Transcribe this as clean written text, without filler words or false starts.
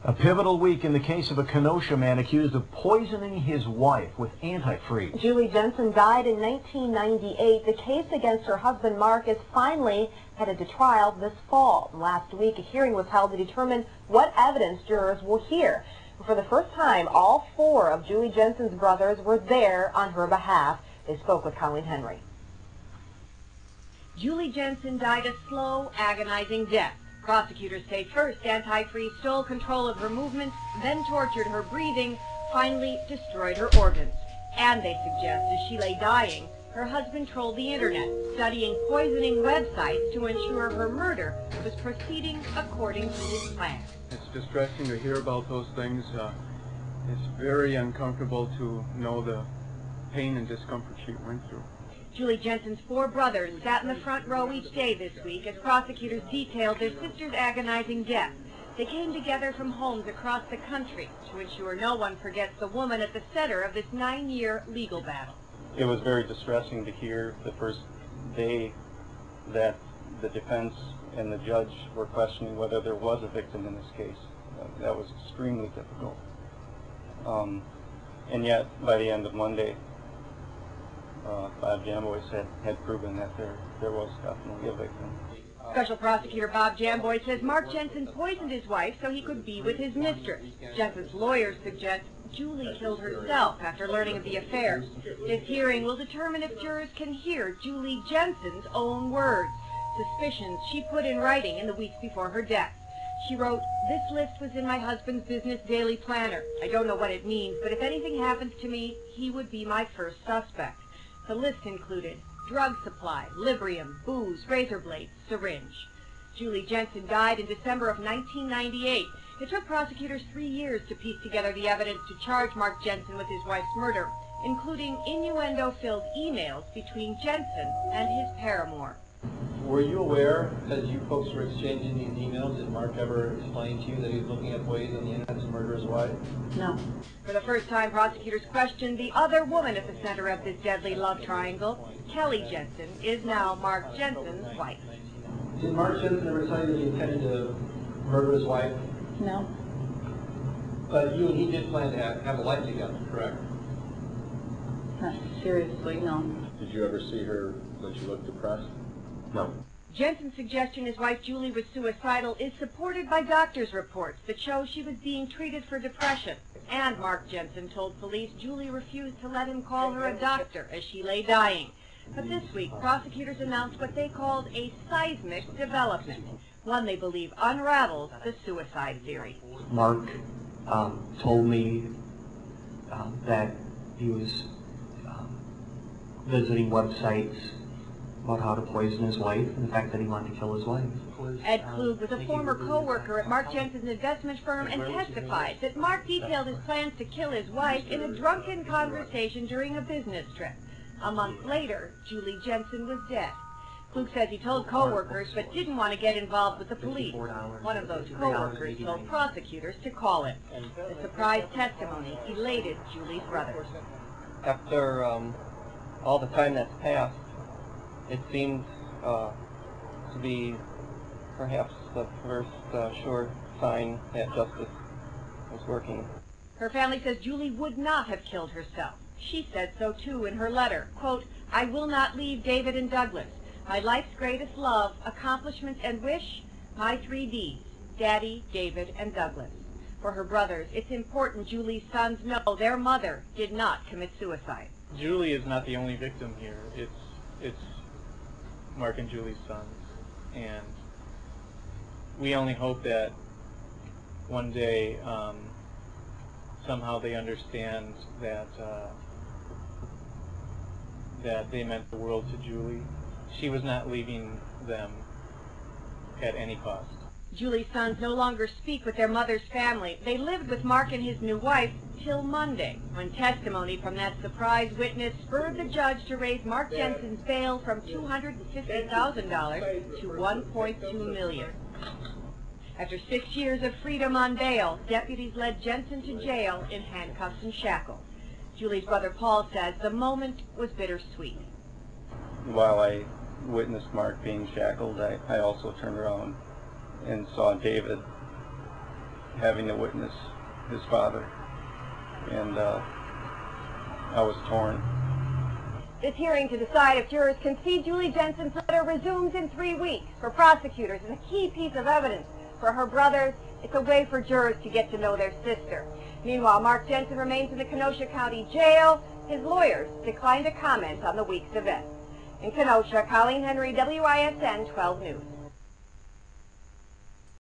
A pivotal week in the case of a Kenosha man accused of poisoning his wife with antifreeze. Julie Jensen died in 1998. The case against her husband Mark is finally headed to trial this fall. Last week, a hearing was held to determine what evidence jurors will hear. For the first time, all four of Julie Jensen's brothers were there on her behalf. They spoke with Colleen Henry. Julie Jensen died a slow, agonizing death. Prosecutors say first antifreeze stole control of her movements, then tortured her breathing, finally destroyed her organs. And they suggest as she lay dying, her husband trolled the internet, studying poisoning websites to ensure her murder was proceeding according to his plan. It's distressing to hear about those things. It's very uncomfortable to know the pain and discomfort she went through. Julie Jensen's four brothers sat in the front row each day this week as prosecutors detailed their sister's agonizing death. They came together from homes across the country to ensure no one forgets the woman at the center of this 9-year legal battle. It was very distressing to hear the first day that the defense and the judge were questioning whether there was a victim in this case. That was extremely difficult. And yet, by the end of Monday, Bob Jamboy had proven that there was definitely a victim. Special Prosecutor Bob Jamboy says Mark Jensen poisoned his wife so he could be with his mistress. Jensen's lawyers suggest Julie killed herself after learning of the affair. This hearing will determine if jurors can hear Julie Jensen's own words, suspicions she put in writing in the weeks before her death. She wrote, "This list was in my husband's business daily planner. I don't know what it means, but if anything happens to me, he would be my first suspect." The list included drug supply, Librium, booze, razor blades, syringe. Julie Jensen died in December of 1998. It took prosecutors 3 years to piece together the evidence to charge Mark Jensen with his wife's murder, including innuendo-filled emails between Jensen and his paramour. Were you aware, as you folks were exchanging these emails, did Mark ever explain to you that he was looking at ways on the internet to murder his wife? No. For the first time, prosecutors questioned the other woman at the center of this deadly love triangle. Kelly Jensen is now Mark Jensen's wife. Did Mark Jensen ever tell you that he intended to murder his wife? No. But you and he did plan to have a life together, correct? Not seriously, no. Did you ever see her when she looked depressed? No. Jensen's suggestion his wife Julie was suicidal is supported by doctors' reports that show she was being treated for depression. And Mark Jensen told police Julie refused to let him call her a doctor as she lay dying. But this week, prosecutors announced what they called a seismic development, one they believe unravels the suicide theory. Mark told me that he was visiting websites about how to poison his wife, and the fact that he wanted to kill his wife. Ed Klug was a former co-worker at Mark Jensen's investment firm and testified that Mark detailed his plans to kill his wife in a drunken conversation during a business trip. A month later, Julie Jensen was dead. Klug says he told co-workers but didn't want to get involved with the police. One of those co-workers told prosecutors to call him. The surprise testimony elated Julie's brothers. After all the time that's passed, it seemed to be perhaps the first sure sign that justice was working. Her family says Julie would not have killed herself. She said so too in her letter. Quote, "I will not leave David and Douglas. My life's greatest love, accomplishment, and wish, my 3 Ds, Daddy, David, and Douglas." For her brothers, it's important Julie's sons know their mother did not commit suicide. Julie is not the only victim here. It's Mark and Julie's sons, and we only hope that one day somehow they understand that that they meant the world to Julie. She was not leaving them at any cost. Julie's sons no longer speak with their mother's family. They lived with Mark and his new wife till Monday, when testimony from that surprise witness spurred the judge to raise Mark Jensen's bail from $250,000 to $1.2 million. After 6 years of freedom on bail, deputies led Jensen to jail in handcuffs and shackles. Julie's brother Paul says the moment was bittersweet. While I witnessed Mark being shackled, I also turned around and saw David having to witness his father, and I was torn. This hearing to decide if jurors can see Julie Jensen's letter resumes in 3 weeks. For prosecutors, it's a key piece of evidence. For her brothers, it's a way for jurors to get to know their sister. Meanwhile, Mark Jensen remains in the Kenosha County Jail. His lawyers declined to comment on the week's events. In Kenosha, Colleen Henry, WISN 12 News.